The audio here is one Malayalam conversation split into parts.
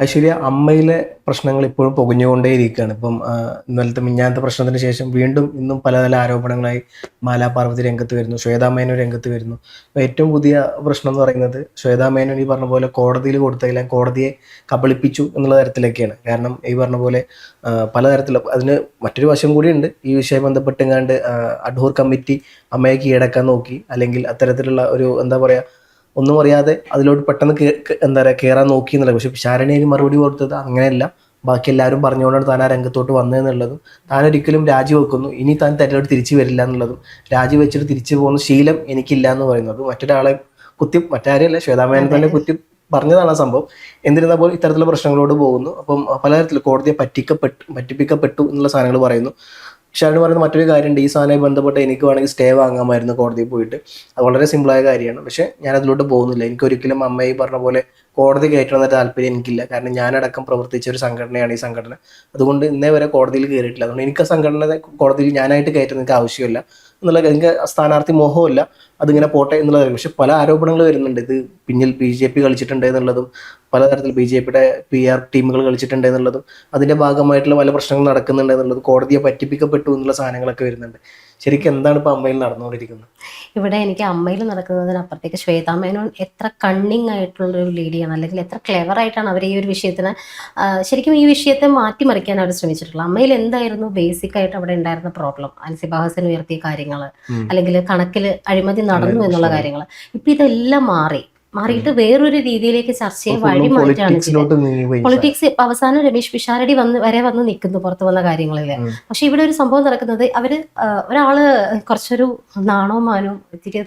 ഐശ്വര്യ, അമ്മയിലെ പ്രശ്നങ്ങൾ ഇപ്പോഴും പുകഞ്ഞുകൊണ്ടേയിരിക്കുകയാണ്. ഇപ്പം ഇന്നലത്തെ മിഞ്ഞാന്നത്തെ പ്രശ്നത്തിന് ശേഷം വീണ്ടും ഇന്നും പല പല ആരോപണങ്ങളായി മാലാ പാർവതി രംഗത്ത് വരുന്നു, ശ്വേതാ മേനോൻ രംഗത്ത് വരുന്നു. അപ്പോൾ ഏറ്റവും പുതിയ പ്രശ്നം എന്ന് പറയുന്നത് ശ്വേതാ മേനോൻ ഈ പറഞ്ഞ പോലെ കോടതിയിൽ കൊടുത്തതില്ല, കോടതിയെ കബളിപ്പിച്ചു എന്നുള്ള തരത്തിലൊക്കെയാണ്. കാരണം ഈ പറഞ്ഞ പോലെ പലതരത്തിലുള്ള അതിന് മറ്റൊരു വശം കൂടിയുണ്ട്. ഈ വിഷയം ബന്ധപ്പെട്ടെങ്ങാണ്ട് അഡ്ഹോർ കമ്മിറ്റി അമ്മയെ കീഴടക്കാൻ നോക്കി, അല്ലെങ്കിൽ അത്തരത്തിലുള്ള ഒരു എന്താ പറയുക, ഒന്നും അറിയാതെ അതിലോട്ട് പെട്ടെന്ന് എന്താ പറയുക കയറാൻ നോക്കി എന്നുള്ളത്. പക്ഷെ ശാരണി അതിന് മറുപടി കൊടുത്തത് അങ്ങനെയല്ല, ബാക്കി എല്ലാവരും പറഞ്ഞുകൊണ്ടാണ് താൻ ആ രംഗത്തോട്ട് വന്നതെന്നുള്ളതും താൻ ഒരിക്കലും രാജിവെക്കുന്നു, ഇനി താൻ തെരഞ്ഞെടുത്ത് തിരിച്ചു വരില്ല എന്നുള്ളതും രാജിവെച്ചിട്ട് തിരിച്ചു പോകുന്ന ശീലം എനിക്കില്ല എന്ന് പറയുന്നത് മറ്റൊരാളെ മറ്റാരെയല്ല ശ്വേതാമേനെ തന്നെ കുത്തി പറഞ്ഞതാണ് ആ സംഭവം. എന്നിരുന്നാൽ പോലും ഇത്തരത്തിലുള്ള പ്രശ്നങ്ങളോട് പോകുന്നു. അപ്പം പലതരത്തിൽ കോടതിയെ പറ്റിപ്പിക്കപ്പെട്ടു എന്നുള്ള സാധനങ്ങൾ പറയുന്നു. ഷാനു പറയുന്ന മറ്റൊരു കാര്യമുണ്ട്, ഈ സാധനമായി ബന്ധപ്പെട്ട് എനിക്ക് വേണമെങ്കിൽ സ്റ്റേ വാങ്ങാമായിരുന്നു കോടതിയിൽ പോയിട്ട്. അത് വളരെ സിമ്പിളായ കാര്യമാണ്. പക്ഷേ ഞാൻ അതിലോട്ട് പോകുന്നില്ല. എനിക്കൊരിക്കലും അമ്മയെ പറഞ്ഞ പോലെ കോടതി കയറ്റണമെന്ന താല്പര്യം എനിക്കില്ല. കാരണം ഞാനടക്കം പ്രവർത്തിച്ച ഒരു സംഘടനയാണ് ഈ സംഘടന. അതുകൊണ്ട് ഇന്നേ വരെ കോടതിയിൽ കയറിയിട്ടില്ല. അതുകൊണ്ട് എനിക്ക് ആ സംഘടന കോടതിയിൽ ഞാനായിട്ട് കയറ്റുന്ന എനിക്ക് ആവശ്യമില്ല എന്നുള്ള, എനിക്ക് സ്ഥാനാർത്ഥി മോഹമില്ല, അതിങ്ങനെ പോട്ടെ എന്നുള്ള കാര്യം. പക്ഷെ പല ആരോപണങ്ങൾ വരുന്നുണ്ട്, ഇത് പിന്നിൽ BJP കളിച്ചിട്ടുണ്ട് എന്നുള്ളതും, പലതരത്തിൽ BJPയുടെ PR ടീമുകൾ കളിച്ചിട്ടുണ്ട് എന്നുള്ളതും, അതിൻ്റെ ഭാഗമായിട്ടുള്ള പല പ്രശ്നങ്ങൾ നടക്കുന്നുണ്ട് എന്നുള്ളതും, കോടതിയെ പറ്റിപ്പിക്കപ്പെട്ടു എന്നുള്ള സാധനങ്ങളൊക്കെ വരുന്നുണ്ട്. ശരിക്കും എന്താണ് ഇപ്പോൾ അമ്മയിൽ നടന്നുകൊണ്ടിരിക്കുന്നത്? ഇവിടെ എനിക്ക് അമ്മയിൽ നടക്കുന്നതിനപ്പുറത്തേക്ക് ശ്വേതാ മേനോൻ എത്ര കണ്ണിങ് ആയിട്ടുള്ളൊരു ലേഡിയാണ്, അല്ലെങ്കിൽ എത്ര ക്ലെവർ ആയിട്ടാണ് അവർ ഈ ഒരു വിഷയത്തിന് ശരിക്കും ഈ വിഷയത്തെ മാറ്റിമറിക്കാൻ അവർ ശ്രമിച്ചിട്ടുള്ളത്. അമ്മയിൽ എന്തായിരുന്നു ബേസിക് ആയിട്ട് അവിടെ ഉണ്ടായിരുന്ന പ്രോബ്ലം? അൻസിബ ഹസൻ ഉയർത്തിയ കാര്യങ്ങൾ, അല്ലെങ്കിൽ കണക്കിൽ അഴിമതി നടന്നു എന്നുള്ള കാര്യങ്ങൾ. ഇപ്പൊ ഇതെല്ലാം മാറിയിട്ട് വേറൊരു രീതിയിലേക്ക് ചർച്ചയെ വഴി മാറ്റാണ് ചെയ്തത്. പൊളിറ്റിക്സ് അവസാനം രമേശ് പിഷാരടി വന്ന് നിൽക്കുന്നു പുറത്തു വന്ന കാര്യങ്ങളിൽ. പക്ഷെ ഇവിടെ ഒരു സംഭവം നടക്കുന്നത്, ഒരാള് കുറച്ചൊരു നാണവും മാനവും ഇത്തിരി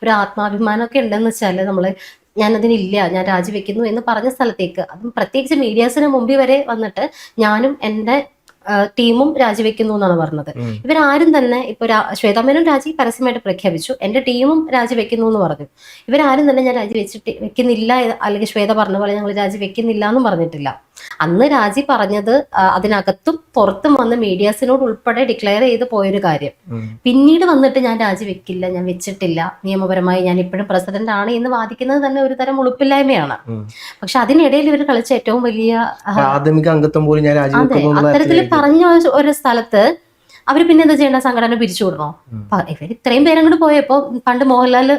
ഒരു ആത്മാഭിമാനം ഒക്കെ ഉണ്ടെന്ന് വെച്ചാല് ഞാനതിനില്ല, ഞാൻ രാജിവെക്കുന്നു എന്ന് പറഞ്ഞ സ്ഥലത്തേക്ക്, അതും പ്രത്യേകിച്ച് മീഡിയാസിന് മുമ്പിൽ വരെ വന്നിട്ട് ഞാനും എൻ്റെ ടീമും രാജിവെക്കുന്നു എന്നാണ് പറഞ്ഞത്. ഇവരാരും തന്നെ ഇപ്പൊ ശ്വേതാ മേനോൻ രാജി പരസ്യമായിട്ട് പ്രഖ്യാപിച്ചു, എന്റെ ടീമും രാജിവെക്കുന്നു എന്ന് പറഞ്ഞു. ഇവരാരും തന്നെ ഞാൻ വെക്കുന്നില്ല, അല്ലെങ്കിൽ ശ്വേത പറഞ്ഞ പോലെ ഞങ്ങൾ രാജിവെക്കുന്നില്ല എന്നും പറഞ്ഞിട്ടില്ല. അന്ന് രാജി പറഞ്ഞത് അതിനകത്തും പുറത്തും വന്ന് മീഡിയാസിനോട് ഉൾപ്പെടെ ഡിക്ലെയർ ചെയ്ത് പോയൊരു കാര്യം. പിന്നീട് വന്നിട്ട് ഞാൻ രാജിവെക്കില്ല, ഞാൻ വെച്ചിട്ടില്ല, നിയമപരമായി ഞാൻ ഇപ്പോഴും പ്രസിഡന്റ് ആണ് എന്ന് വാദിക്കുന്നത് തന്നെ ഒരു തരം ഉളുപ്പില്ലായ്മയാണ്. പക്ഷെ അതിനിടയിൽ ഇവർ കളിച്ച ഏറ്റവും വലിയ അത്തരത്തിൽ പറഞ്ഞ ഒരു സ്ഥലത്ത് അവര് പിന്നെ എന്താ ചെയ്യേണ്ട? സംഘടന പിരിച്ചുവിടണോ? ഇവർ ഇത്രയും പേരങ്ങോട്ട് പോയപ്പോ, പണ്ട് മോഹൻലാൽ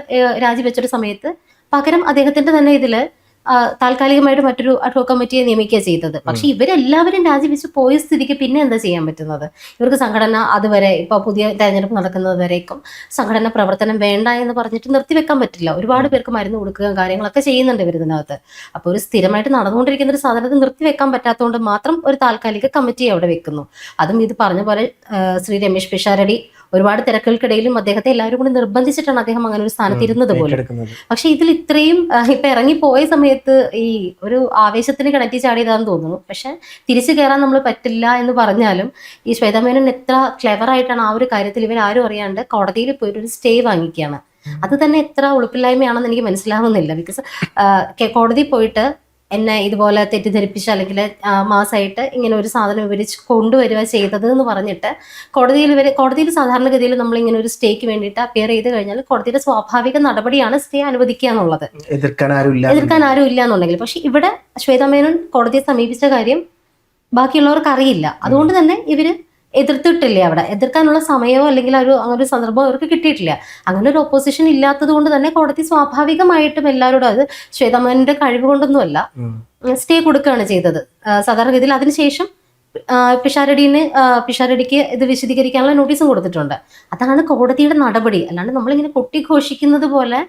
രാജിവെച്ചൊരു സമയത്ത് പകരം അദ്ദേഹത്തിന്റെ തന്നെ ഇതില് താൽക്കാലികമായിട്ട് മറ്റൊരു അഡ്ഹോക് കമ്മിറ്റിയെ നിയമിക്കുക ചെയ്തത്. പക്ഷെ ഇവരെല്ലാവരും രാജിവെച്ച് പോയ സ്ഥിതിക്ക് പിന്നെ എന്താ ചെയ്യാൻ പറ്റുന്നത്? ഇവർക്ക് സംഘടന അതുവരെ ഇപ്പൊ പുതിയ തെരഞ്ഞെടുപ്പ് നടക്കുന്നത് വരേക്കും സംഘടന പ്രവർത്തനം വേണ്ട എന്ന് പറഞ്ഞിട്ട് നിർത്തിവെക്കാൻ പറ്റില്ല. ഒരുപാട് പേർക്ക് മരുന്ന് കൊടുക്കുകയും കാര്യങ്ങളൊക്കെ ചെയ്യുന്നുണ്ട് ഇവർ ഇതിനകത്ത്. അപ്പൊ ഒരു സ്ഥിരമായിട്ട് നടന്നുകൊണ്ടിരിക്കുന്ന ഒരു സാധനത്തെ നിർത്തിവെക്കാൻ പറ്റാത്തതുകൊണ്ട് മാത്രം ഒരു താൽക്കാലിക കമ്മിറ്റിയെ അവിടെ വെക്കുന്നു. അതും ഇത് പറഞ്ഞ പോലെ ശ്രീ രമേശ് പിഷാരടി ഒരുപാട് തിരക്കുകൾക്കിടയിലും അദ്ദേഹത്തെ എല്ലാവരും കൂടി നിർബന്ധിച്ചിട്ടാണ് അദ്ദേഹം അങ്ങനെ ഒരു സ്ഥാനത്ത് ഇരുന്നത് പോലും. പക്ഷെ ഇതിൽ ഇത്രയും ഇപ്പൊ ഇറങ്ങിപ്പോയ സമയത്ത് ഈ ഒരു ആവേശത്തിന് കിണറ്റി ചാടിയതാന്ന് തോന്നുന്നു. പക്ഷെ തിരിച്ചു കയറാൻ നമ്മൾ പറ്റില്ല എന്ന് പറഞ്ഞാലും ഈ ശ്വേതാ മേനോൻ എത്ര ക്ലെവർ ആയിട്ടാണ് ആ ഒരു കാര്യത്തിൽ ഇവരാരും അറിയാണ്ട് കോടതിയിൽ പോയിട്ട് ഒരു സ്റ്റേ വാങ്ങിക്കുകയാണ്. അത് തന്നെ എത്ര ഉളുപ്പില്ലായ്മയാണെന്ന് എനിക്ക് മനസ്സിലാവുന്നില്ല. ബിക്കോസ് കോടതി പോയിട്ട് എന്നെ ഇതുപോലെ തെറ്റിദ്ധരിപ്പിച്ച് അല്ലെങ്കിൽ മാസമായിട്ട് ഇങ്ങനെ ഒരു സാധനം വിവരിച്ച് കൊണ്ടുവരിക ചെയ്തത് എന്ന് പറഞ്ഞിട്ട് കോടതിയിൽ സാധാരണഗതിയിൽ നമ്മൾ ഇങ്ങനെ ഒരു സ്റ്റേക്ക് വേണ്ടിയിട്ട് അപ്പിയർ ചെയ്ത് കഴിഞ്ഞാൽ കോടതിയുടെ സ്വാഭാവിക നടപടിയാണ് സ്റ്റേ അനുവദിക്കുക എന്നുള്ളത്, എതിർക്കാൻ ആരും ഇല്ല എന്നുണ്ടെങ്കിൽ. പക്ഷെ ഇവിടെ ശ്വേതാ മേനോൻ കോടതിയെ സമീപിച്ച കാര്യം ബാക്കിയുള്ളവർക്ക് അറിയില്ല. അതുകൊണ്ട് തന്നെ ഇവര് എതിർത്തിട്ടില്ല. അവിടെ എതിർക്കാനുള്ള സമയമോ അല്ലെങ്കിൽ അങ്ങനെ ഒരു സന്ദർഭമോ അവർക്ക് കിട്ടിയിട്ടില്ല. അങ്ങനെ ഒരു ഒപ്പോസിഷൻ ഇല്ലാത്തത് കൊണ്ട് തന്നെ കോടതി സ്വാഭാവികമായിട്ടും എല്ലാവരോടും, അത് ശ്വേതാ മേനോന്റെ കഴിവ് കൊണ്ടൊന്നുമല്ല, സ്റ്റേ കൊടുക്കുകയാണ് ചെയ്തത് സാധാരണഗതിയിൽ. അതിനുശേഷം പിഷാരടിക്ക് ഇത് വിശദീകരിക്കാനുള്ള നോട്ടീസും കൊടുത്തിട്ടുണ്ട്. അതാണ് കോടതിയുടെ നടപടി. അല്ലാണ്ട് നമ്മളിങ്ങനെ കൊട്ടിഘോഷിക്കുന്നത് പോലെ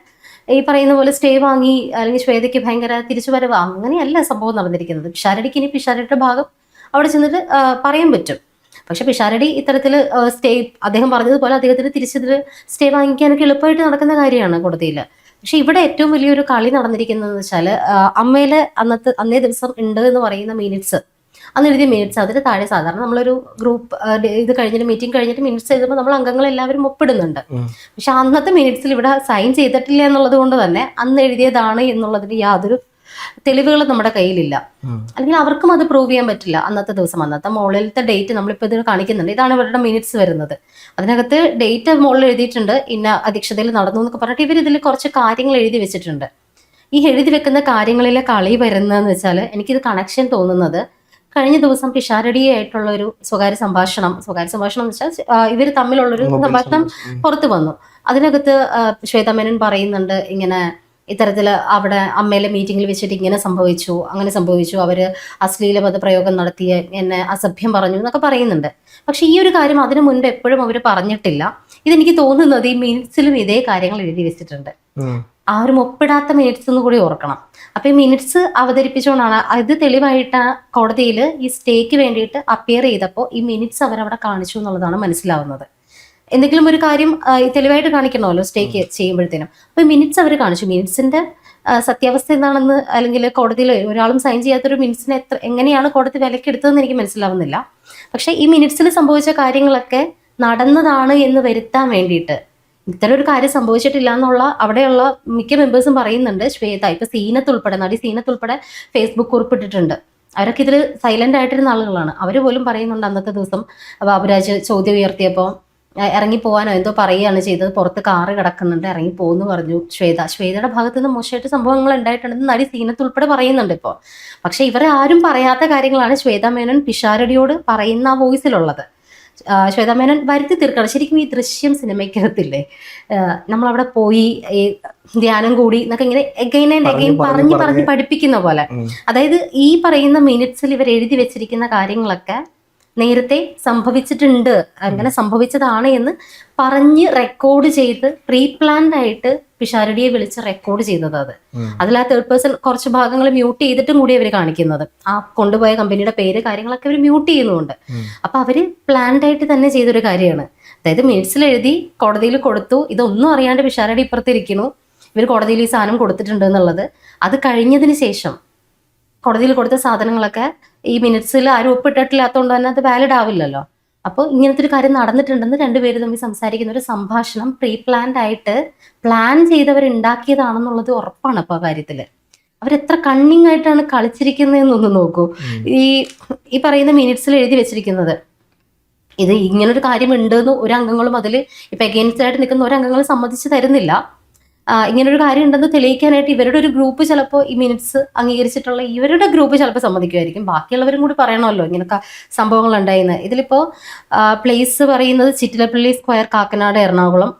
ഈ പറയുന്ന പോലെ സ്റ്റേ വാങ്ങി അല്ലെങ്കിൽ ശ്വേതയ്ക്ക് ഭയങ്കര തിരിച്ചുവരവ് അങ്ങനെയല്ല സംഭവം നടന്നിരിക്കുന്നത്. പിഷാരടിക്ക് ഇനി പിഷാരടിയുടെ ഭാഗം അവിടെ ചെന്നിട്ട് പറയാൻ പറ്റും. പക്ഷെ പിഷാരടി ഇത്തരത്തിൽ സ്റ്റേ, അദ്ദേഹം പറഞ്ഞതുപോലെ അദ്ദേഹത്തിന് തിരിച്ചതിൽ സ്റ്റേ വാങ്ങിക്കാനൊക്കെ എളുപ്പമായിട്ട് നടക്കുന്ന കാര്യമാണ് കോടതിയിൽ. പക്ഷെ ഇവിടെ ഏറ്റവും വലിയൊരു കളി നടന്നിരിക്കുന്നതെന്ന് വെച്ചാൽ അമ്മയിലെ അന്നേ ദിവസം ഉണ്ട് എന്ന് പറയുന്ന മിനിറ്റ്സ്, അന്ന് എഴുതിയ മിനിറ്റ്സ്, അതിന് താഴെ സാധാരണ നമ്മളൊരു ഗ്രൂപ്പ് ഇത് കഴിഞ്ഞിട്ട് മീറ്റിംഗ് കഴിഞ്ഞിട്ട് മിനിറ്റ്സ് എഴുതുമ്പോൾ നമ്മൾ അംഗങ്ങൾ എല്ലാവരും ഒപ്പിടുന്നുണ്ട്. പക്ഷെ അന്നത്തെ മിനിറ്റ്സിൽ ഇവിടെ സൈൻ ചെയ്തിട്ടില്ല എന്നുള്ളത് കൊണ്ട് തന്നെ അന്ന് എഴുതിയതാണ് എന്നുള്ളതിന് യാതൊരു തെളിവുകൾ നമ്മുടെ കയ്യിലില്ല. അല്ലെങ്കിൽ അവർക്കും അത് പ്രൂവ് ചെയ്യാൻ പറ്റില്ല. അന്നത്തെ ദിവസം അന്നത്തെ മുകളിലത്തെ ഡേറ്റ് നമ്മളിപ്പോൾ ഇത് കാണിക്കുന്നുണ്ട്, ഇതാണ് ഇവരുടെ മിനിറ്റ്സ് വരുന്നത്. അതിനകത്ത് ഡേറ്റ് മുകളിൽ എഴുതിയിട്ടുണ്ട്, ഇന്ന അധ്യക്ഷതയിൽ നടന്നു എന്നൊക്കെ പറഞ്ഞിട്ട് ഇവർ ഇതിൽ കുറച്ച് കാര്യങ്ങൾ എഴുതി വെച്ചിട്ടുണ്ട്. ഈ എഴുതി വെക്കുന്ന കാര്യങ്ങളിലെ കളി വരുന്നതെന്ന് വെച്ചാൽ എനിക്കിത് കണക്ഷൻ തോന്നുന്നത്, കഴിഞ്ഞ ദിവസം പിഷാരടിയായിട്ടുള്ള ഒരു സ്വകാര്യ സംഭാഷണം എന്ന് വെച്ചാൽ ഇവർ തമ്മിലുള്ളൊരു സംഭാഷണം പുറത്തു വന്നു. അതിനകത്ത് ശ്വേതാ മേനോൻ പറയുന്നുണ്ട് ഇങ്ങനെ ഇത്തരത്തിൽ അവിടെ അമ്മയിലെ മീറ്റിങ്ങിൽ വെച്ചിട്ട് ഇങ്ങനെ സംഭവിച്ചു, അങ്ങനെ സംഭവിച്ചു, അവര് അശ്ലീല പദപ്രയോഗം നടത്തി, എന്നെ അസഭ്യം പറഞ്ഞു എന്നൊക്കെ പറയുന്നുണ്ട്. പക്ഷെ ഈ ഒരു കാര്യം അതിനു മുൻപ് എപ്പോഴും അവർ പറഞ്ഞിട്ടില്ല. ഇതെനിക്ക് തോന്നുന്നത് ഈ മിനിറ്റ്സിലും ഇതേ കാര്യങ്ങൾ എഴുതി വെച്ചിട്ടുണ്ട്. ആരും ഒപ്പിടാത്ത മിനിറ്റ്സ് എന്ന് കൂടി ഓർക്കണം. അപ്പൊ ഈ മിനിറ്റ്സ് അവതരിപ്പിച്ചുകൊണ്ടാണ് ഇത് തെളിവായിട്ട് കോടതിയിൽ ഈ സ്റ്റേക്ക് വേണ്ടിയിട്ട് അപ്പിയർ ചെയ്തപ്പോൾ ഈ മിനിറ്റ്സ് അവരവിടെ കാണിച്ചു എന്നുള്ളതാണ് മനസ്സിലാവുന്നത്. എന്തെങ്കിലും ഒരു കാര്യം തെളിവായിട്ട് കാണിക്കണമല്ലോ സ്റ്റേക്ക് ചെയ്യുമ്പോഴത്തേനും. അപ്പൊ മിനിറ്റ്സ് അവർ കാണിച്ചു. മിനിറ്റ്സിന്റെ സത്യാവസ്ഥ എന്താണെന്ന്, അല്ലെങ്കിൽ കോടതിയിൽ ഒരാളും സൈൻ ചെയ്യാത്തൊരു മിനിറ്റ്സിനെ എങ്ങനെയാണ് കോടതി വിലക്കെടുത്തതെന്ന് എനിക്ക് മനസ്സിലാവുന്നില്ല. പക്ഷെ ഈ മിനിറ്റ്സിൽ സംഭവിച്ച കാര്യങ്ങളൊക്കെ നടന്നതാണ് എന്ന് വരുത്താൻ വേണ്ടിയിട്ട്, ഇത്തരം ഒരു കാര്യം സംഭവിച്ചിട്ടില്ല എന്നുള്ള അവിടെയുള്ള മിക്ക മെമ്പേഴ്സും പറയുന്നുണ്ട്. ശ്വേത ഇപ്പൊ നടി സീനത്ത് ഉൾപ്പെടെ ഫേസ്ബുക്ക് കുറിപ്പിട്ടിട്ടുണ്ട്. അവരൊക്കെ ഇതിൽ സൈലന്റ് ആയിട്ടിരുന്ന ആളുകളാണ്. അവർ പോലും പറയുന്നുണ്ട് അന്നത്തെ ദിവസം ബാബുരാജ് ചോദ്യം ഉയർത്തിയപ്പോൾ ഇറങ്ങി പോകാനോ എന്തോ പറയുകയാണ് ചെയ്തത്, പുറത്ത് കാറ് കിടക്കുന്നുണ്ട്, ഇറങ്ങി പോകുന്നു പറഞ്ഞു ശ്വേതയുടെ ഭാഗത്ത് നിന്ന് മോശമായിട്ട് സംഭവങ്ങൾ ഉണ്ടായിട്ടുണ്ടെന്ന് നടി സീനത്ത് ഉൾപ്പെടെ പറയുന്നുണ്ട് ഇപ്പോൾ. പക്ഷെ ഇവരെ ആരും പറയാത്ത കാര്യങ്ങളാണ് ശ്വേതാ മേനോൻ പിഷാരടിയോട് പറയുന്ന ആ വോയിസിലുള്ളത്. ശ്വേതാ മേനോൻ വരുത്തി തീർക്കണം. ശരിക്കും ഈ ദൃശ്യം സിനിമയ്ക്കകത്തില്ലേ, നമ്മളവിടെ പോയി ഈ ധ്യാനം കൂടി എന്നൊക്കെ ഇങ്ങനെ എഗൈൻ ആൻഡ് എഗൈൻ പറഞ്ഞ് പഠിപ്പിക്കുന്ന പോലെ. അതായത് ഈ പറയുന്ന മിനിറ്റ്സിൽ ഇവർ എഴുതി വെച്ചിരിക്കുന്ന കാര്യങ്ങളൊക്കെ നേരത്തെ സംഭവിച്ചിട്ടുണ്ട്, അങ്ങനെ സംഭവിച്ചതാണ് എന്ന് പറഞ്ഞ് റെക്കോർഡ് ചെയ്ത് പ്രീ പ്ലാൻഡ് ആയിട്ട് പിഷാരടിയെ വിളിച്ച് റെക്കോർഡ് ചെയ്തത്. അതിൽ ആ തേർഡ് പേഴ്സൺ കുറച്ച് ഭാഗങ്ങൾ മ്യൂട്ട് ചെയ്തിട്ടും കൂടി അവർ കാണിക്കുന്നത്. ആ കൊണ്ടുപോയ കമ്പനിയുടെ പേര് കാര്യങ്ങളൊക്കെ അവർ മ്യൂട്ട് ചെയ്യുന്നുണ്ട്. അപ്പൊ അവര് പ്ലാൻഡ് ആയിട്ട് തന്നെ ചെയ്തൊരു കാര്യമാണ്. അതായത് മിനിറ്റ്സിൽ എഴുതി കോടതിയിൽ കൊടുത്തു, ഇതൊന്നും അറിയാണ്ട് പിഷാരടി ഇപ്പുറത്തിരിക്കുന്നു, ഇവർ കോടതിയിൽ ഈ സാധനം കൊടുത്തിട്ടുണ്ട് എന്നുള്ളത്. അത് കഴിഞ്ഞതിന് ശേഷം കോടതിയിൽ കൊടുത്ത സാധനങ്ങളൊക്കെ ഈ മിനിറ്റ്സിൽ ആരും ഒപ്പിട്ടിട്ടില്ലാത്തതുകൊണ്ട് തന്നെ അത് വാലിഡ് ആവില്ലല്ലോ. അപ്പോൾ ഇങ്ങനത്തെ ഒരു കാര്യം നടന്നിട്ടുണ്ടെന്ന് രണ്ടുപേരും തമ്മിൽ സംസാരിക്കുന്ന ഒരു സംഭാഷണം പ്രീ പ്ലാൻഡ് ആയിട്ട് പ്ലാൻ ചെയ്തവരുണ്ടാക്കിയതാണെന്നുള്ളത് ഉറപ്പാണ്. അപ്പോൾ ആ കാര്യത്തില് അവരെത്ര കണ്ണിങ് ആയിട്ടാണ് കളിച്ചിരിക്കുന്നതെന്നൊന്ന് നോക്കൂ. ഈ പറയുന്ന മിനിറ്റ്സിൽ എഴുതി വെച്ചിരിക്കുന്നത് ഇത് ഇങ്ങനൊരു കാര്യം ഉണ്ടെന്ന് ഒരു അംഗങ്ങളും അതിൽ ഇപ്പൊ എഗെയിൻസ്റ്റ് ആയിട്ട് നിൽക്കുന്ന ഒരു അംഗങ്ങളും സമ്മതിച്ച് തരുന്നില്ല. ഇങ്ങനൊരു കാര്യം ഉണ്ടെന്ന് തെളിയിക്കാനായിട്ട് ഇവരുടെ ഒരു ഗ്രൂപ്പ് ചിലപ്പോൾ ഈ മിനിറ്റ്സ് അംഗീകരിച്ചിട്ടുള്ള ഇവരുടെ ഗ്രൂപ്പ് ചിലപ്പോൾ സമ്മതിക്കുമായിരിക്കും. ബാക്കിയുള്ളവരും കൂടി പറയണമല്ലോ ഇങ്ങനൊക്കെ സംഭവങ്ങൾ ഉണ്ടായിന്ന്. ഇതിലിപ്പോ പ്ലേസ് പറയുന്നത് ചിറ്റിലപ്പള്ളി സ്ക്വയർ, കാക്കനാട്, എറണാകുളം.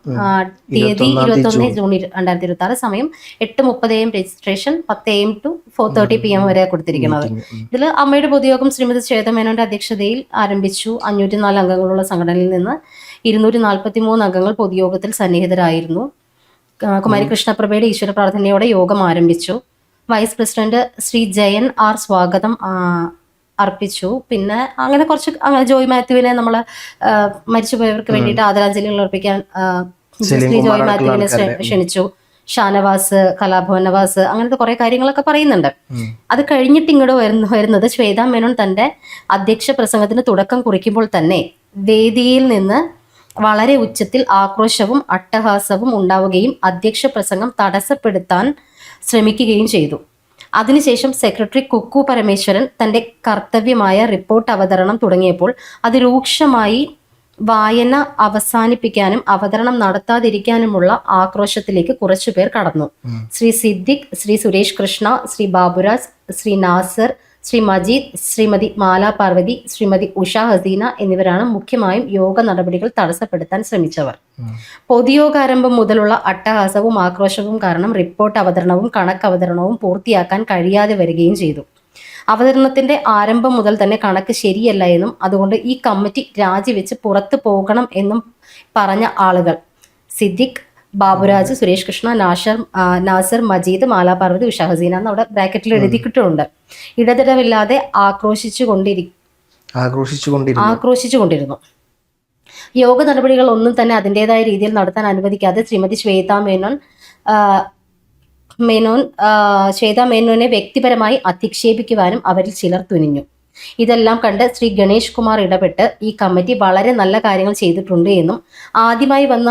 തീയതി 21 ജൂൺ 2026, സമയം 8:30 AM, registration 10 AM to 4:30 PM വരെ കൊടുത്തിരിക്കുന്നത്. ഇതിൽ അമ്മയുടെ പൊതുയോഗം ശ്രീമതി ശ്വേതാ മേനോന്റെ അധ്യക്ഷതയിൽ ആരംഭിച്ചു. 504 അംഗങ്ങളുള്ള സംഘടനയിൽ നിന്ന് 243 അംഗങ്ങൾ പൊതുയോഗത്തിൽ സന്നിഹിതരായിരുന്നു. കുമാരി കൃഷ്ണപ്രഭയുടെ ഈശ്വര പ്രാർത്ഥനയോടെ യോഗം ആരംഭിച്ചു. Vice president Shri Jayan R സ്വാഗതം അർപ്പിച്ചു. പിന്നെ അങ്ങനെ കുറച്ച് ജോയ് മാത്യുവിനെ നമ്മൾ മരിച്ചുപോയവർക്ക് വേണ്ടിയിട്ട് ആദരാഞ്ജലികൾ അർപ്പിക്കാൻ ശ്രീ ജോയ് മാത്യുവിനെ ക്ഷണിച്ചു. ഷാനവാസ്, കലാഭവൻ നവാസ്, അങ്ങനത്തെ കുറെ കാര്യങ്ങളൊക്കെ പറയുന്നുണ്ട്. അത് കഴിഞ്ഞിട്ട് ഇങ്ങോട്ട് വരുന്നത് ശ്വേതാ മേനോൻ തന്റെ അധ്യക്ഷ പ്രസംഗത്തിന് തുടക്കം കുറിക്കുമ്പോൾ തന്നെ വേദിയിൽ നിന്ന് വളരെ ഉച്ചത്തിൽ ആക്രോശവും അട്ടഹാസവും ഉണ്ടാവുകയും അധ്യക്ഷ പ്രസംഗം തടസ്സപ്പെടുത്താൻ ശ്രമിക്കുകയും ചെയ്തു. അതിനുശേഷം സെക്രട്ടറി കുക്കു പരമേശ്വരൻ തന്റെ കർത്തവ്യമായ റിപ്പോർട്ട് അവതരണം തുടങ്ങിയപ്പോൾ അത് രൂക്ഷമായി വായന അവസാനിപ്പിക്കാനും അവതരണം നടത്താതിരിക്കാനുമുള്ള ആക്രോശത്തിലേക്ക് കുറച്ചുപേർ കടന്നു. ശ്രീ സിദ്ദിഖ്, ശ്രീ സുരേഷ് കൃഷ്ണ, ശ്രീ ബാബുരാജ്, ശ്രീ നാസർ, ശ്രീ മജീദ്, ശ്രീമതി മാലാ പാർവതി, ശ്രീമതി ഉഷ ഹസീന എന്നിവരാണ് മുഖ്യമായും യോഗ നടപടികൾ തടസ്സപ്പെടുത്താൻ ശ്രമിച്ചവർ. പൊതുയോഗാരംഭം മുതലുള്ള അട്ടഹാസവും ആക്രോശവും കാരണം റിപ്പോർട്ട് അവതരണവും കണക്ക് അവതരണവും പൂർത്തിയാക്കാൻ കഴിയാതെ വരികയും ചെയ്തു. അവതരണത്തിന്റെ ആരംഭം മുതൽ തന്നെ കണക്ക് ശരിയല്ല എന്നും അതുകൊണ്ട് ഈ കമ്മിറ്റി രാജിവെച്ച് പുറത്തു പോകണം എന്നും പറഞ്ഞ ആളുകൾ സിദ്ദിഖ്, ബാബുരാജ്, സുരേഷ് കൃഷ്ണ, നാസർ, മജീദ്, മാലാ പാർവതി, ഉഷ ഹസീന എന്ന് അവിടെ ബ്രാക്കറ്റിൽ എഴുതിക്കിട്ടുണ്ട്. ഇടതടവില്ലാതെ ആക്രോശിച്ചുകൊണ്ടിരുന്നു. യോഗ നടപടികൾ ഒന്നും തന്നെ അതിൻ്റെതായ രീതിയിൽ നടത്താൻ അനുവദിക്കാതെ ശ്രീമതി ശ്വേതാ മേനോനെ വ്യക്തിപരമായി അധിക്ഷേപിക്കുവാനും അവരിൽ ചിലർ തുനിഞ്ഞു. ഇതെല്ലാം കണ്ട് ശ്രീ ഗണേഷ് കുമാർ ഇടപെട്ട് ഈ കമ്മിറ്റി വളരെ നല്ല കാര്യങ്ങൾ ചെയ്തിട്ടുണ്ട് എന്നും ആദ്യമായി വന്ന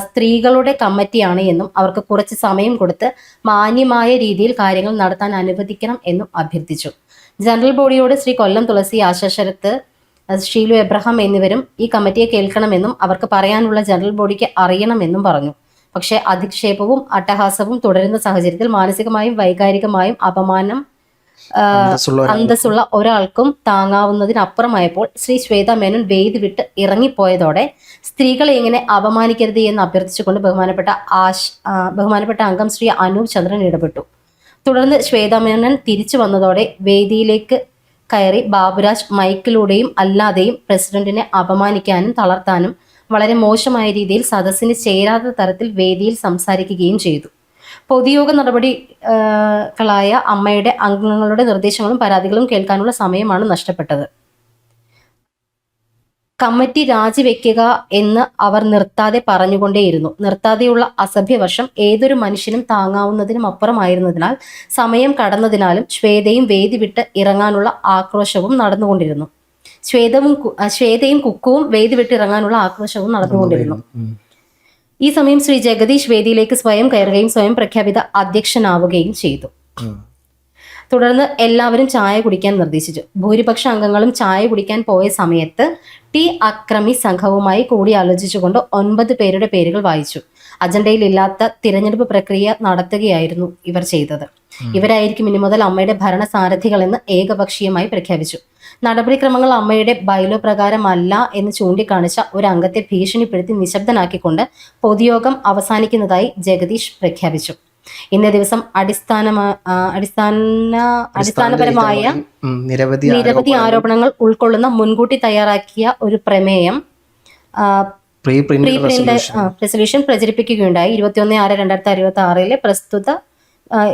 സ്ത്രീകളുടെ കമ്മിറ്റിയാണ് എന്നും അവർക്ക് കുറച്ച് സമയം കൊടുത്ത് മാന്യമായ രീതിയിൽ കാര്യങ്ങൾ നടത്താൻ അനുവദിക്കണം എന്നും അഭ്യർത്ഥിച്ചു. ജനറൽ ബോഡിയോട് ശ്രീ കൊല്ലം തുളസി, ആശാ ശരത്ത്, ഷീലു എബ്രഹാം എന്നിവരും ഈ കമ്മിറ്റിയെ കേൾക്കണമെന്നും അവർക്ക് പറയാനുള്ള ജനറൽ ബോഡിക്ക് അറിയണമെന്നും പറഞ്ഞു. പക്ഷേ അധിക്ഷേപവും അട്ടഹാസവും തുടരുന്ന സാഹചര്യത്തിൽ മാനസികമായും വൈകാരികമായും അപമാനം അന്തസ്സുള്ള ഒരാൾക്കും താങ്ങാവുന്നതിനപ്പുറമായപ്പോൾ ശ്രീ ശ്വേത മേനോൻ വേദി വിട്ട് ഇറങ്ങിപ്പോയതോടെ സ്ത്രീകളെ ഇങ്ങനെ അപമാനിക്കരുത് എന്ന് അഭ്യർത്ഥിച്ചുകൊണ്ട് ബഹുമാനപ്പെട്ട അംഗം ശ്രീ അനൂപ് ചന്ദ്രൻ ഇടപെട്ടു. തുടർന്ന് ശ്വേത മേനോൻ തിരിച്ചു വന്നതോടെ വേദിയിലേക്ക് കയറി ബാബുരാജ് മൈക്കിലൂടെയും അല്ലാതെയും പ്രസിഡന്റിനെ അപമാനിക്കാനും തളർത്താനും വളരെ മോശമായ രീതിയിൽ സദസ്സിന് ചേരാത്ത തരത്തിൽ വേദിയിൽ സംസാരിക്കുകയും ചെയ്തു. പൊതുയോഗ നടപടികളായ അമ്മയുടെ അംഗങ്ങളുടെ നിർദ്ദേശങ്ങളും പരാതികളും കേൾക്കാനുള്ള സമയമാണ് നഷ്ടപ്പെട്ടത്. കമ്മിറ്റി രാജിവെക്കുക എന്ന് അവർ നിർത്താതെ പറഞ്ഞുകൊണ്ടേയിരുന്നു. നിർത്താതെയുള്ള അസഭ്യവർഷം ഏതൊരു മനുഷ്യനും താങ്ങാവുന്നതിനും അപ്പുറമായിരുന്നതിനാൽ സമയം കടന്നതിനാലും ശ്വേതയും വേദി വിട്ട് ഇറങ്ങാനുള്ള ആക്രോശവും നടന്നുകൊണ്ടിരുന്നു. ശ്വേതയും കുക്കുവും വേദി വിട്ട് ഇറങ്ങാനുള്ള ആക്രോശവും നടന്നുകൊണ്ടിരുന്നു. ഈ സമയം ശ്രീ ജഗദീഷ് വേദിയിലേക്ക് സ്വയം കയറുകയും സ്വയം പ്രഖ്യാപിത അധ്യക്ഷനാവുകയും ചെയ്തു. തുടർന്ന് എല്ലാവരും ചായ കുടിക്കാൻ നിർദ്ദേശിച്ചു. ഭൂരിപക്ഷ അംഗങ്ങളും ചായ കുടിക്കാൻ പോയ സമയത്ത് ടി അക്രമി സംഘവുമായി കൂടിയാലോചിച്ചുകൊണ്ട് 9 പേരുടെ പേരുകൾ വായിച്ചു. അജണ്ടയിൽ ഇല്ലാത്ത തിരഞ്ഞെടുപ്പ് പ്രക്രിയ നടത്തുകയായിരുന്നു ഇവർ ചെയ്തത്. ഇവരായിരിക്കും ഇനി മുതൽ അമ്മയുടെ ഭരണസാരഥികൾ എന്ന് ഏകപക്ഷീയമായി പ്രഖ്യാപിച്ചു. നടപടിക്രമങ്ങൾ അമ്മയുടെ ബൈലോ പ്രകാരമല്ല എന്ന് ചൂണ്ടിക്കാണിച്ച ഒരു അംഗത്തെ ഭീഷണിപ്പെടുത്തി നിശബ്ദനാക്കിക്കൊണ്ട് പൊതുയോഗം അവസാനിക്കുന്നതായി ജഗദീഷ് പ്രഖ്യാപിച്ചു. ഇന്നേ ദിവസം അടിസ്ഥാനപരമായ നിരവധി ആരോപണങ്ങൾ ഉൾക്കൊള്ളുന്ന മുൻകൂട്ടി തയ്യാറാക്കിയ ഒരു പ്രമേയം പ്രീ പ്രിന്റ് റെസൊല്യൂഷൻ പ്രചരിപ്പിക്കുകയുണ്ടായി. 21/6/2026 പ്രസ്തുത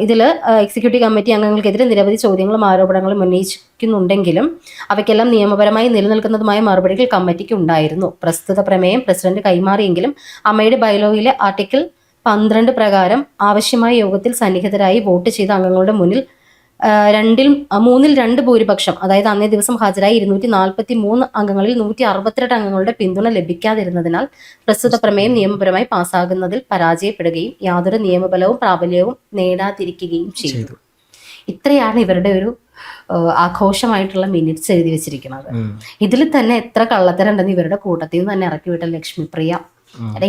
ഇതിൽ എക്സിക്യൂട്ടീവ് കമ്മിറ്റി അംഗങ്ങൾക്കെതിരെ നിരവധി ചോദ്യങ്ങളും ആരോപണങ്ങളും ഉന്നയിക്കുന്നുണ്ടെങ്കിലും അവയ്ക്കെല്ലാം നിയമപരമായി നിലനിൽക്കുന്നതുമായ മറുപടികൾ കമ്മിറ്റിക്ക് ഉണ്ടായിരുന്നു. പ്രസ്തുത പ്രമേയം പ്രസിഡന്റ് കൈമാറിയെങ്കിലും അമ്മയുടെ ബൈലോയിലെ ആർട്ടിക്കിൾ 12 പ്രകാരം ആവശ്യമായ യോഗത്തിൽ സന്നിഹിതരായി വോട്ട് ചെയ്ത അംഗങ്ങളുടെ മുന്നിൽ 2/3 ഭൂരിപക്ഷം, അതായത് അന്നേ ദിവസം ഹാജരായി 243 അംഗങ്ങളിൽ 162 അംഗങ്ങളുടെ പിന്തുണ ലഭിക്കാതിരുന്നതിനാൽ പ്രസ്തുത പ്രമേയം നിയമപരമായി പാസ്സാകുന്നതിൽ പരാജയപ്പെടുകയും യാതൊരു നിയമബലവും പ്രാബല്യവും നേടാതിരിക്കുകയും ചെയ്തു. ഇത്രയാണ് ഇവരുടെ ഒരു ആഘോഷമായിട്ടുള്ള മിനിറ്റ്സ് എഴുതി വെച്ചിരിക്കുന്നത്. ഇതിൽ തന്നെ എത്ര കള്ളത്തരണ്ടെന്ന് ഇവരുടെ കൂട്ടത്തിൽ നിന്ന് തന്നെ ഇറക്കി വിട്ട ലക്ഷ്മിപ്രിയ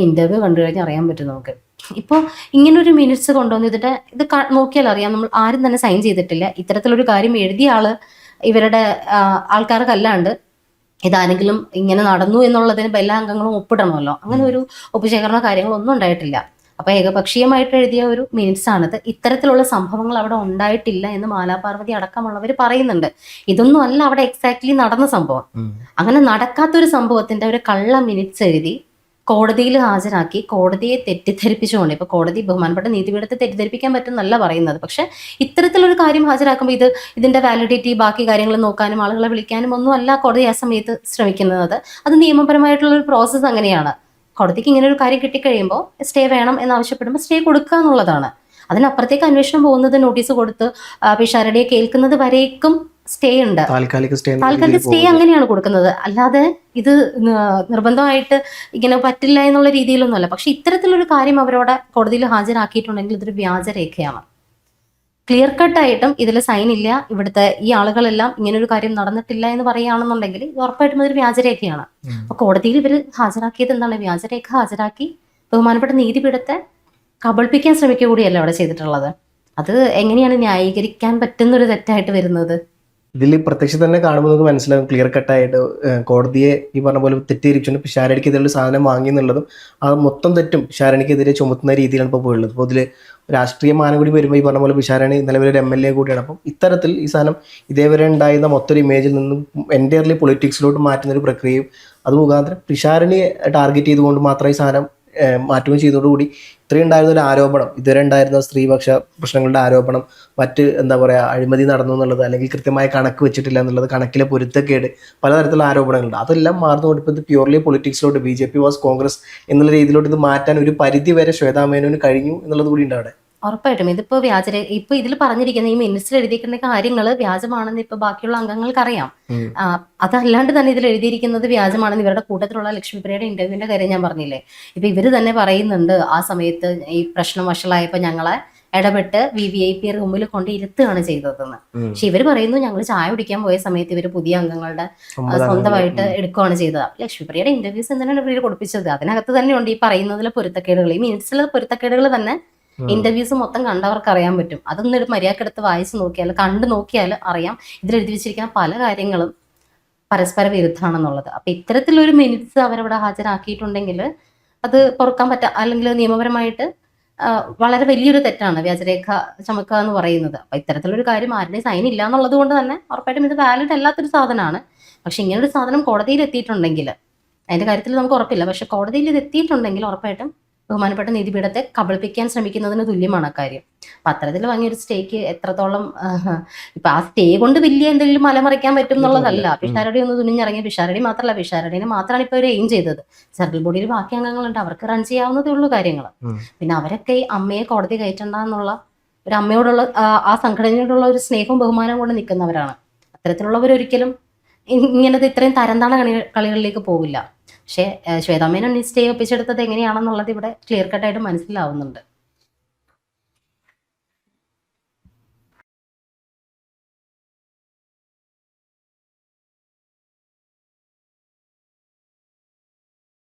ഇന്റർവ്യൂ കണ്ടു കഴിഞ്ഞാൽ അറിയാൻ പറ്റും നമുക്ക്. ഇപ്പോൾ ഇങ്ങനൊരു മിനിറ്റ്സ് കൊണ്ടുവന്ന് ഇത് നോക്കിയാൽ അറിയാം, നമ്മൾ ആരും തന്നെ സൈൻ ചെയ്തിട്ടില്ല. ഇത്തരത്തിലൊരു കാര്യം എഴുതിയ ആള് ഇവരുടെ ആൾക്കാർക്കല്ലാണ്ട് ഇതാരെങ്കിലും ഇങ്ങനെ നടന്നു എന്നുള്ളതിന് എല്ലാ അംഗങ്ങളും ഒപ്പിടണമല്ലോ. അങ്ങനെ ഒരു ഒപ്പുശേഖരണ കാര്യങ്ങളൊന്നും ഉണ്ടായിട്ടില്ല. അപ്പൊ ഏകപക്ഷീയമായിട്ട് എഴുതിയ ഒരു മിനിറ്റ്സ് ആണിത്. ഇത്തരത്തിലുള്ള സംഭവങ്ങൾ അവിടെ ഉണ്ടായിട്ടില്ല എന്ന് മാലാപാർവതി അടക്കമുള്ളവർ പറയുന്നുണ്ട്. ഇതൊന്നും അല്ല അവിടെ എക്സാക്ട്ലി നടന്ന സംഭവം. അങ്ങനെ നടക്കാത്തൊരു സംഭവത്തിന്റെ ഒരു കള്ള മിനിറ്റ്സ് എഴുതി കോടതിയിൽ ഹാജരാക്കി കോടതിയെ തെറ്റിദ്ധരിപ്പിച്ചുകൊണ്ട്, ഇപ്പൊ കോടതി ബഹുമാനപ്പെട്ട നീതിപീഠത്തെ തെറ്റിദ്ധരിപ്പിക്കാൻ പറ്റുന്നല്ല പറയുന്നത്, പക്ഷെ ഇത്തരത്തിലൊരു കാര്യം ഹാജരാക്കുമ്പോൾ ഇതിന്റെ വാലിഡിറ്റി ബാക്കി കാര്യങ്ങൾ നോക്കാനും ആളുകളെ വിളിക്കാനും ഒന്നും അല്ല കോടതി ആ സമയത്ത് ശ്രമിക്കുന്നത്. അത് നിയമപരമായിട്ടുള്ള ഒരു പ്രോസസ്സ് അങ്ങനെയാണ്. കോടതിക്ക് ഇങ്ങനെ ഒരു കാര്യം കിട്ടിക്കഴിയുമ്പോൾ സ്റ്റേ വേണം എന്നാവശ്യപ്പെടുമ്പോൾ സ്റ്റേ കൊടുക്കുക എന്നുള്ളതാണ്. അതിനപ്പുറത്തേക്ക് അന്വേഷണം പോകുന്നത്, നോട്ടീസ് കൊടുത്ത് പിഷാരടിയെ കേൾക്കുന്നത് വരേക്കും സ്റ്റേ ഉണ്ട്. താൽക്കാലിക സ്റ്റേ അങ്ങനെയാണ് കൊടുക്കുന്നത്. അല്ലാതെ ഇത് നിർബന്ധമായിട്ട് ഇങ്ങനെ പറ്റില്ല എന്നുള്ള രീതിയിലൊന്നുമല്ല. പക്ഷെ ഇത്തരത്തിലൊരു കാര്യം അവരോട് കോടതിയിൽ ഹാജരാക്കിയിട്ടുണ്ടെങ്കിൽ ഇതൊരു വ്യാജരേഖയാണ്. ക്ലിയർ കട്ടായിട്ടും ഇതിൽ സൈൻ ഇല്ല, ഇവിടുത്തെ ഈ ആളുകളെല്ലാം ഇങ്ങനൊരു കാര്യം നടന്നിട്ടില്ല എന്ന് പറയുകയാണെന്നുണ്ടെങ്കിൽ ഇത് ഉറപ്പായിട്ടും ഇതൊരു വ്യാജരേഖയാണ്. അപ്പൊ കോടതിയിൽ ഇവർ ഹാജരാക്കിയത് എന്താണ്? വ്യാജരേഖ ഹാജരാക്കി ബഹുമാനപ്പെട്ട നീതിപീഠത്തെ കബളിപ്പിക്കാൻ ശ്രമിക്കുക കൂടിയല്ല അവിടെ ചെയ്തിട്ടുള്ളത്. അത് എങ്ങനെയാണ് ന്യായീകരിക്കാൻ പറ്റുന്നൊരു തെറ്റായിട്ട് വരുന്നത്? ഇതിൽ പ്രത്യക്ഷത്തിൽ തന്നെ കാണുമ്പോൾ നമുക്ക് മനസ്സിലാകും, ക്ലിയർ കട്ടായിട്ട് കോടതിയെ ഈ പറഞ്ഞ പോലെ തെറ്റിദ്ധരിച്ചുകൊണ്ട് പിഷാരടിക്കെതിരെ സാധനം വാങ്ങി എന്നുള്ളതും ആ മൊത്തം തെറ്റും പിഷാരണിക്കെതിരെ ചുമത്തുന്ന രീതിയിലാണ് ഇപ്പോൾ പോയുള്ളത്. അപ്പോൾ ഇതിൽ രാഷ്ട്രീയ മാനം കൂടി വരുമ്പോൾ ഈ പറഞ്ഞ പോലെ പിഷാരണി നിലവിലൊരു MLA കൂടിയാണ്. അപ്പം ഇത്തരത്തിൽ ഈ സാധനം ഇതേവരെ ഉണ്ടായിരുന്ന മൊത്തം ഇമേജിൽ നിന്നും എൻറ്റയർലി പൊളിറ്റിക്സിലോട്ട് മാറ്റുന്ന ഒരു പ്രക്രിയയും അത് മുഖാന്തരം പിഷാരണിയെ ടാർഗറ്റ് ചെയ്തുകൊണ്ട് മാത്രം ഈ സാധനം മാറ്റുകയും ചെയ്തതോടുകൂടി ഇത്രയും ഉണ്ടായിരുന്ന ഒരു ആരോപണം, ഇതുവരെ ഉണ്ടായിരുന്ന സ്ത്രീപക്ഷ പ്രശ്നങ്ങളുടെ ആരോപണം, മറ്റ് എന്താ പറയുക അഴിമതി നടന്നു എന്നുള്ളത്, അല്ലെങ്കിൽ കൃത്യമായ കണക്ക് വെച്ചിട്ടില്ല എന്നുള്ളത്, കണക്കിലെ പൊരുത്തക്കേട്, പലതരത്തിലുള്ള ആരോപണങ്ങളുണ്ട്. അതെല്ലാം മാറുന്നുകൊണ്ട് ഇപ്പോൾ ഇത് പ്യൂർലി പൊളിറ്റിക്സിലോട്ട് BJP വാസ് കോൺഗ്രസ് എന്നുള്ള രീതിയിലോട്ട് ഇത് മാറ്റാൻ ഒരു പരിധി വരെ ശ്വേതാ മേനോന് കഴിഞ്ഞു എന്നുള്ളത് കൂടി ഉണ്ട് അവിടെ. ഉറപ്പായിട്ടും ഇതിപ്പോ ഇപ്പൊ ഇതിൽ പറഞ്ഞിരിക്കുന്ന ഈ മിനിറ്റ്സിൽ എഴുതിയിരിക്കുന്ന കാര്യങ്ങൾ വ്യാജമാണെന്ന് ഇപ്പൊ ബാക്കിയുള്ള അംഗങ്ങൾക്ക് അറിയാം. അതല്ലാണ്ട് തന്നെ ഇതിൽ എഴുതിയിരിക്കുന്നത് വ്യാജമാണെന്ന് ഇവരുടെ കൂട്ടത്തിലുള്ള ലക്ഷ്മിപ്രിയയുടെ ഇന്റർവ്യൂവിന്റെ കാര്യം ഞാൻ പറഞ്ഞില്ലേ. ഇപ്പൊ ഇവര് തന്നെ പറയുന്നുണ്ട്, ആ സമയത്ത് ഈ പ്രശ്നം വഷളായപ്പോ ഞങ്ങളെ ഇടപെട്ട് VVIP റൂമിൽ കൊണ്ട് ഇരുത്തുകയാണ് ചെയ്തതെന്ന്. പക്ഷെ ഇവർ പറയുന്നു ഞങ്ങൾ ചായ കുടിക്കാൻ പോയ സമയത്ത് ഇവർ പുതിയ അംഗങ്ങളുടെ സ്വന്തമായിട്ട് എടുക്കുകയാണ് ചെയ്തത്. ലക്ഷ്മിപ്രിയയുടെ ഇന്റർവ്യൂസ് എന്തിനാണ് ഇവർ കൊടുപ്പിച്ചത്? അതിനകത്ത് തന്നെ ഉണ്ട് ഈ പറയുന്നതിലെ പൊരുത്തക്കേടുകൾ, ഈ മിനിറ്റ്സിലെ പൊരുത്തക്കേടുകൾ തന്നെ ഇന്റർവ്യൂസ് മൊത്തം കണ്ടവർക്ക് അറിയാൻ പറ്റും. അതൊന്നും മര്യാദക്കെടുത്ത് വായിച്ചു നോക്കിയാൽ, കണ്ടു നോക്കിയാൽ അറിയാം ഇതിൽ എഴുതി വെച്ചിരിക്കുന്ന പല കാര്യങ്ങളും പരസ്പര വിരുദ്ധമാണെന്നുള്ളത്. അപ്പൊ ഇത്തരത്തിലൊരു മിനിറ്റ്സ് അവരവിടെ ഹാജരാക്കിയിട്ടുണ്ടെങ്കിൽ അത് പൊറുക്കാൻ അല്ലെങ്കിൽ നിയമപരമായിട്ട് വളരെ വലിയൊരു തെറ്റാണ് വ്യാജരേഖ ചുമക്കുക എന്ന് പറയുന്നത്. അപ്പൊ ഇത്തരത്തിലൊരു കാര്യം ആരുടെയും സൈൻ ഇല്ല എന്നുള്ളത് കൊണ്ട് തന്നെ ഉറപ്പായിട്ടും ഇത് വാലിഡ് അല്ലാത്തൊരു സാധനമാണ്. പക്ഷെ ഇങ്ങനൊരു സാധനം കോടതിയിൽ എത്തിയിട്ടുണ്ടെങ്കിൽ, അതിന്റെ കാര്യത്തിൽ നമുക്ക് ഉറപ്പില്ല, പക്ഷെ കോടതിയിൽ ഇത് എത്തിയിട്ടുണ്ടെങ്കിൽ ഉറപ്പായിട്ടും ബഹുമാനപ്പെട്ട നീതിപീഠത്തെ കബളിപ്പിക്കാൻ ശ്രമിക്കുന്നതിന് തുല്യമാണ് അക്കാര്യം. അപ്പൊ അത്തരത്തിൽ വാങ്ങിയൊരു സ്റ്റേക്ക് എത്രത്തോളം ഇപ്പൊ ആ സ്റ്റേ കൊണ്ട് വലിയ എന്തെങ്കിലും മലമറിക്കാൻ പറ്റും എന്നുള്ളതല്ല. പിഷാരടി ഒന്ന് തുനിഞ്ഞിറങ്ങിയ പിഷാരടി മാത്രമല്ല, പിഷാരടിനെ മാത്രമാണ് ഇപ്പൊ അവർ എയിം ചെയ്തത്. സെൻട്രൽ ബോഡിയിൽ ബാക്കി അംഗങ്ങളുണ്ട്, അവർക്ക് റൺ ചെയ്യാവുന്നതേ ഉള്ളൂ കാര്യങ്ങൾ. പിന്നെ അവരൊക്കെ ഈ അമ്മയെ കോടതി കയറ്റണ്ട എന്നുള്ള ഒരു അമ്മയോടുള്ള ആ സംഘടനയോടുള്ള ഒരു സ്നേഹവും ബഹുമാനവും കൊണ്ട് നിൽക്കുന്നവരാണ്. അത്തരത്തിലുള്ളവരൊരിക്കലും ഇങ്ങനത്തെ ഇത്രയും തരംതാണ കളികളിലേക്ക് പോവില്ല. പക്ഷേ ശ്വേതാ മേനോൻ സ്റ്റേ ഒപ്പിച്ചെടുത്തത് എങ്ങനെയാണെന്നുള്ളത് ഇവിടെ ക്ലിയർ കട്ടായിട്ട് മനസ്സിലാവുന്നുണ്ട്.